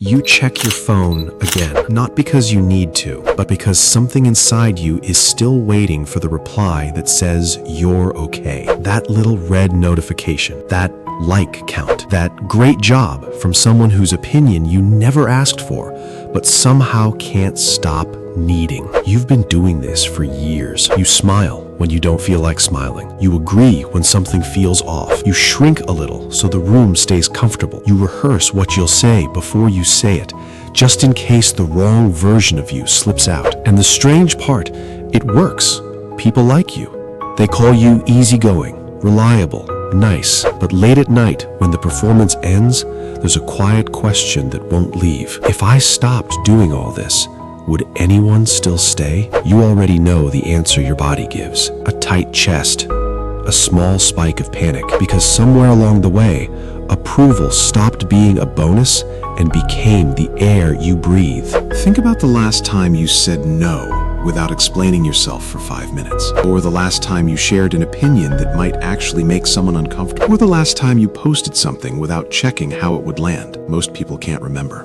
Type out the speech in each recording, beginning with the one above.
You check your phone again, not because you need to, but because something inside you is still waiting for the reply that says you're okay. That little red notification, that like count, that great job from someone whose opinion you never asked for, but somehow can't stop needing. You've been doing this for years. You smile when you don't feel like smiling. You agree when something feels off. You shrink a little so the room stays comfortable. You rehearse what you'll say before you say it, just in case the wrong version of you slips out. And the strange part, it works. People like you. They call you easygoing, reliable, nice. But late at night, when the performance ends, there's a quiet question that won't leave. If I stopped doing all this, would anyone still stay? You already know the answer your body gives. A tight chest, a small spike of panic, because somewhere along the way, approval stopped being a bonus and became the air you breathe. Think about the last time you said no without explaining yourself for 5 minutes, or the last time you shared an opinion that might actually make someone uncomfortable, or the last time you posted something without checking how it would land. Most people can't remember,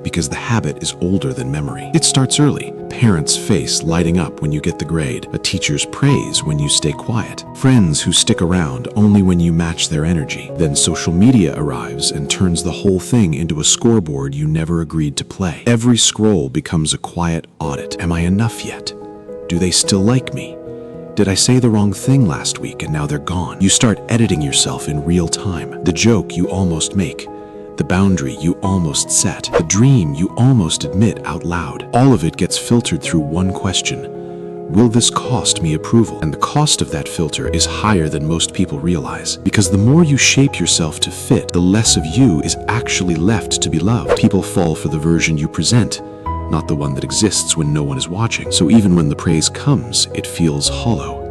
because the habit is older than memory. It starts early. Parents' face lighting up when you get the grade, a teacher's praise when you stay quiet, friends who stick around only when you match their energy. Then social media arrives and turns the whole thing into a scoreboard you never agreed to play. Every scroll becomes a quiet audit. Am I enough yet? Do they still like me? Did I say the wrong thing last week and now they're gone? You start editing yourself in real time. The joke you almost make, the boundary you almost set, the dream you almost admit out loud. All of it gets filtered through one question. Will this cost me approval? And the cost of that filter is higher than most people realize, because the more you shape yourself to fit, the less of you is actually left to be loved. People fall for the version you present, not the one that exists when no one is watching. So even when the praise comes, it feels hollow,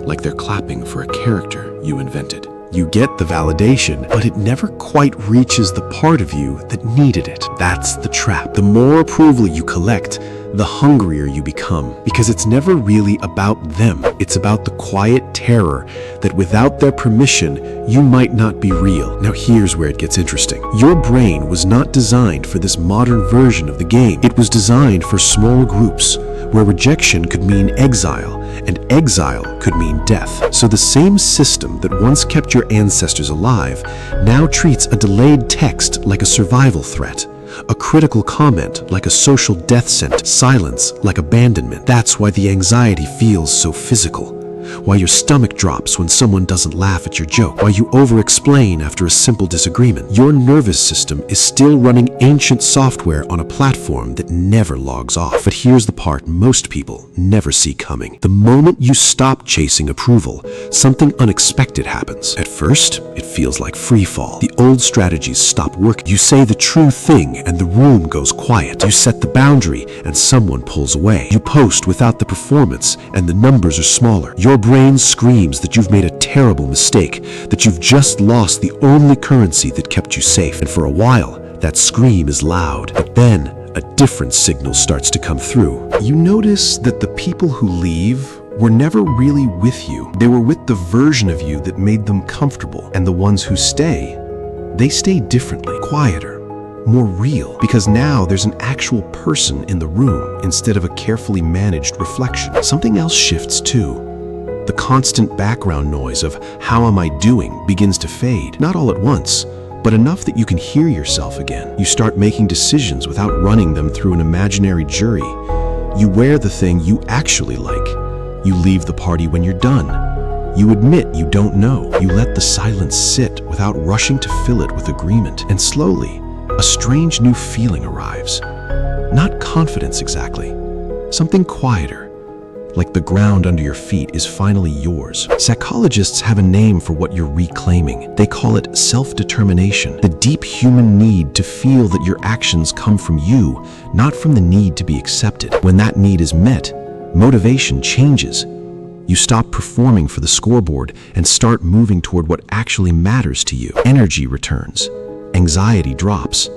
like they're clapping for a character you invented. You get the validation, but it never quite reaches the part of you that needed it. That's the trap. The more approval you collect, the hungrier you become, because it's never really about them. It's about the quiet terror that without their permission, you might not be real. Now here's where it gets interesting. Your brain was not designed for this modern version of the game. It was designed for small groups, where rejection could mean exile, and exile could mean death. So the same system that once kept your ancestors alive now treats a delayed text like a survival threat, a critical comment like a social death sentence, silence like abandonment. That's why the anxiety feels so physical, why your stomach drops when someone doesn't laugh at your joke, why you over-explain after a simple disagreement. Your nervous system is still running ancient software on a platform that never logs off. But here's the part most people never see coming. The moment you stop chasing approval, something unexpected happens. At first, it feels like free fall. The old strategies stop working. You say the true thing and the room goes quiet. You set the boundary and someone pulls away. You post without the performance and the numbers are smaller. Your brain screams that you've made a terrible mistake, that you've just lost the only currency that kept you safe. And for a while, that scream is loud. But then, a different signal starts to come through. You notice that the people who leave were never really with you. They were with the version of you that made them comfortable. And the ones who stay, they stay differently, quieter, more real, because now there's an actual person in the room instead of a carefully managed reflection. Something else shifts too. The constant background noise of "how am I doing" begins to fade, not all at once, but enough that you can hear yourself again. You start making decisions without running them through an imaginary jury. You wear the thing you actually like. You leave the party when you're done. You admit you don't know. You let the silence sit without rushing to fill it with agreement. And slowly, a strange new feeling arrives. Not confidence exactly, something quieter, like the ground under your feet is finally yours. Psychologists have a name for what you're reclaiming. They call it self-determination, the deep human need to feel that your actions come from you, not from the need to be accepted. When that need is met, motivation changes. You stop performing for the scoreboard and start moving toward what actually matters to you. Energy returns. Anxiety drops.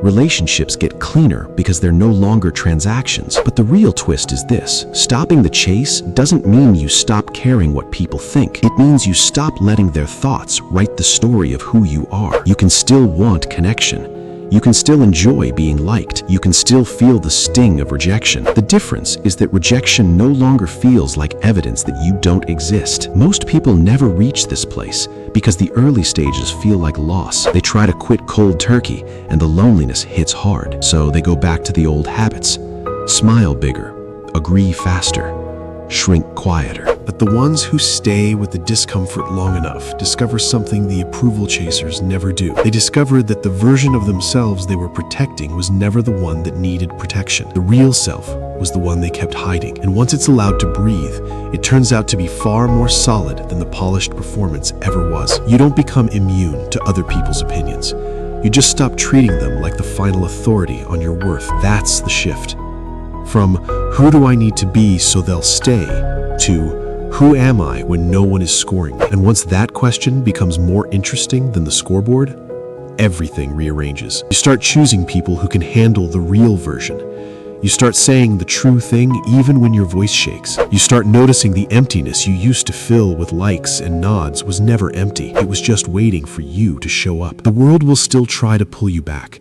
Relationships get cleaner because they're no longer transactions. But the real twist is this: stopping the chase doesn't mean you stop caring what people think. It means you stop letting their thoughts write the story of who you are. You can still want connection. You can still enjoy being liked. You can still feel the sting of rejection. The difference is that rejection no longer feels like evidence that you don't exist. Most people never reach this place because the early stages feel like loss. They try to quit cold turkey and the loneliness hits hard. So they go back to the old habits. Smile bigger, agree faster, shrink quieter. But the ones who stay with the discomfort long enough discover something the approval chasers never do. They discovered that the version of themselves they were protecting was never the one that needed protection. The real self was the one they kept hiding. And once it's allowed to breathe, it turns out to be far more solid than the polished performance ever was. You don't become immune to other people's opinions. You just stop treating them like the final authority on your worth. That's the shift. From who do I need to be so they'll stay to who am I when no one is scoring? And once that question becomes more interesting than the scoreboard, everything rearranges. You start choosing people who can handle the real version. You start saying the true thing even when your voice shakes. You start noticing the emptiness you used to fill with likes and nods was never empty. It was just waiting for you to show up. The world will still try to pull you back.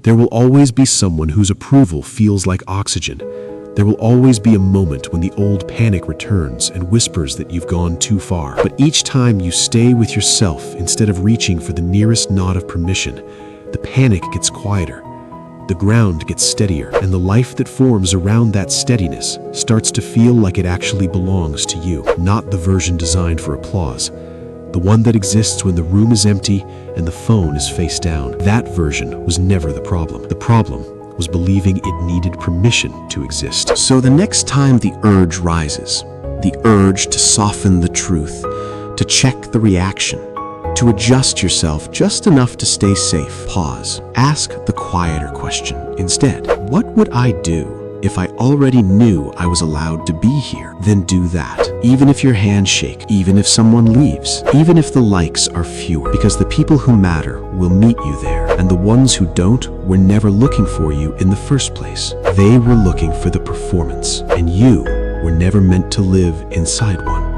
There will always be someone whose approval feels like oxygen. There will always be a moment when the old panic returns and whispers that you've gone too far. But each time you stay with yourself instead of reaching for the nearest nod of permission, the panic gets quieter, the ground gets steadier, and the life that forms around that steadiness starts to feel like it actually belongs to you, not the version designed for applause. The one that exists when the room is empty and the phone is face down. That version was never the problem. The problem was believing it needed permission to exist. So the next time the urge rises, the urge to soften the truth, to check the reaction, to adjust yourself just enough to stay safe, pause. Ask the quieter question instead. What would I do if I already knew I was allowed to be here? Then do that. Even if your hands shake, even if someone leaves, even if the likes are fewer, because the people who matter will meet you there, and the ones who don't were never looking for you in the first place. They were looking for the performance, and you were never meant to live inside one.